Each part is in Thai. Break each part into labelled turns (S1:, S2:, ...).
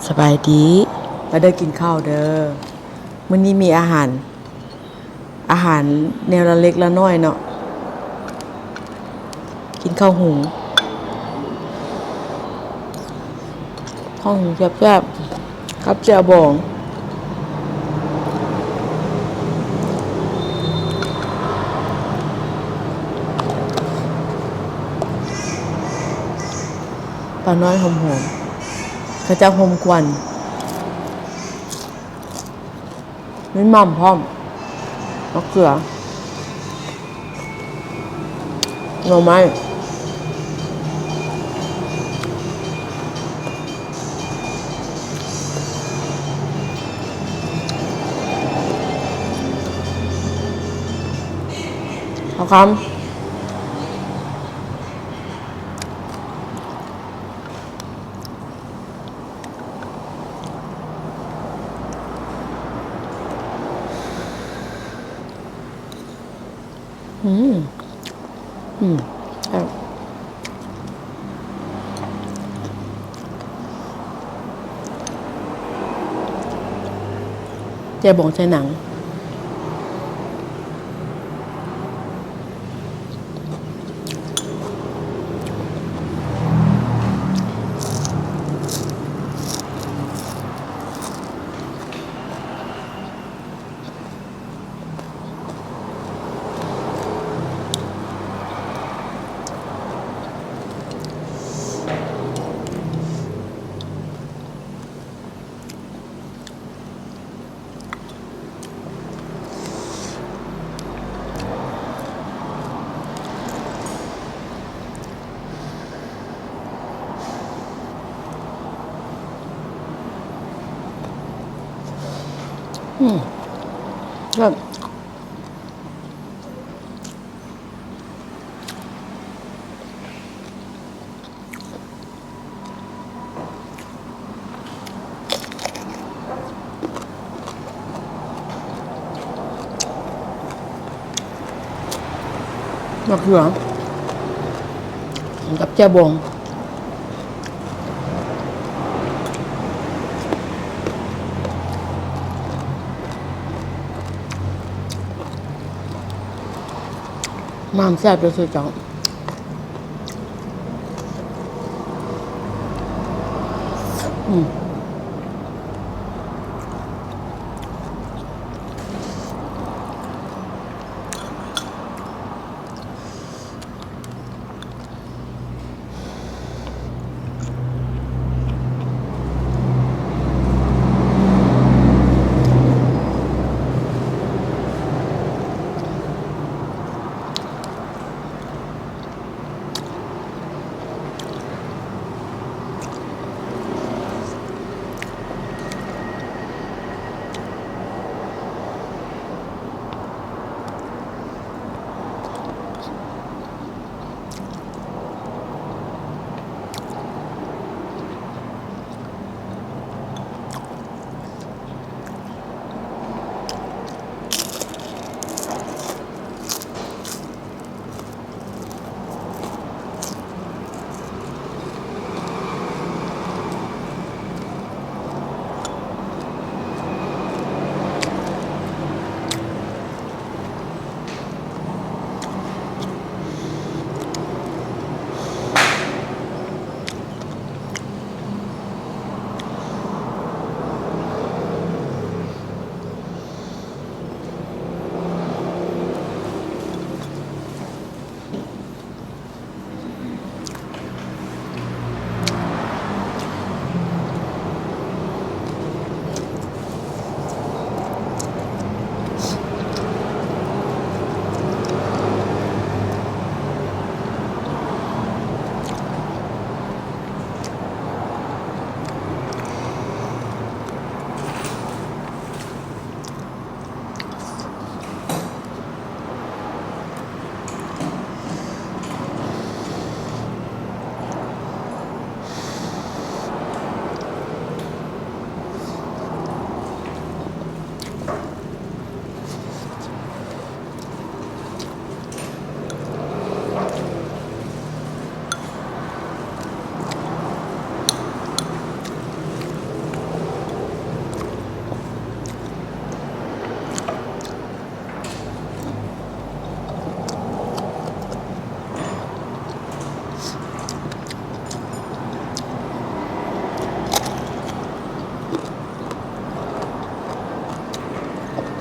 S1: สบายดีมาเด้อกินข้าวเด้อมื้อนี้มีอาหารแนวละเล็กละน้อยเนาะกินข้าวหุงข้าวหุงแซ่บๆกับแจ่วบองปลาน้อยหอมๆข้าวเจ้าหอมควันมีหม่ำพร้อมมะเขือหน่อไม้เอาคำครับแจ่วบองใส่หนังครับมะเขือกับแจ่วบองน้ำแซ่บด้วยสิจ๊ะ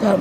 S1: ครับ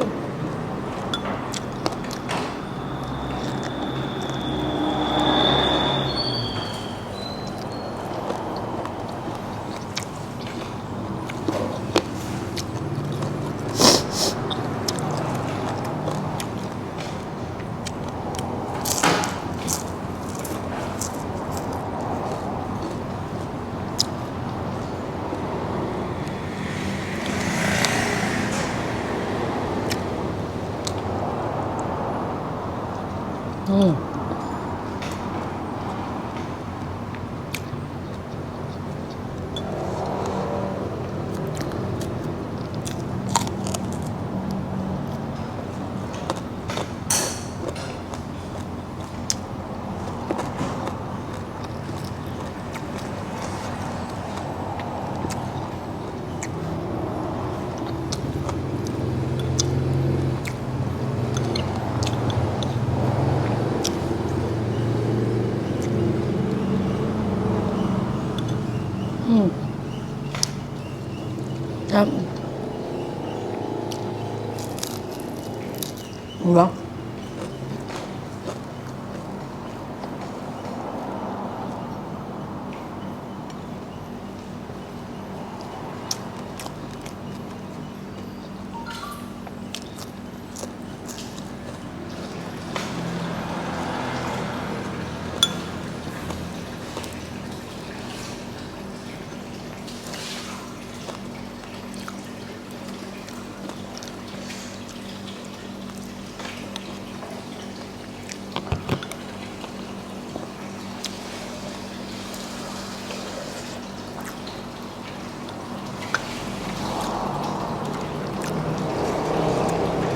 S1: อืมครับเหรอ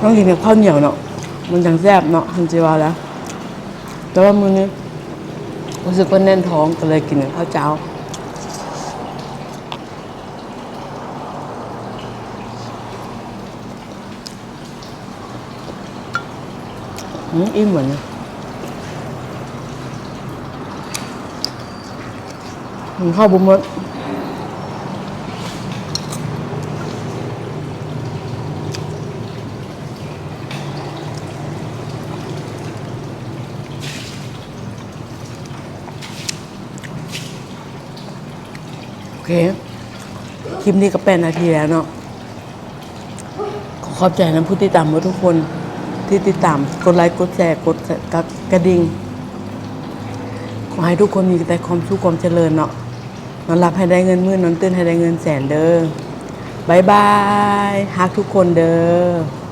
S1: ต้องกินกับข้าวเหนียวเนาะมันจังแซ่บเนาะคุณจีว่าแล้วแต่ว่ามื้อนี้รู้สึกว่าแน่นท้องก็เลยกินกับข้าวเจ้าอิ่มเหมือนข้าวบุ้มมดโอเคคลิปนี้ก็เป็นนาทีแล้วเนาะขอบใจนะผู้ติดตามทุกคนที่ติดตามกดไลค์กดแชร์กดกระดิ่งขอให้ทุกคนมีแต่ความสุขความเจริญเนาะนอนหลับให้ได้เงินหมื่นนอนตื่นให้ได้เงินแสนเด้อบายบายฮักทุกคนเด้อ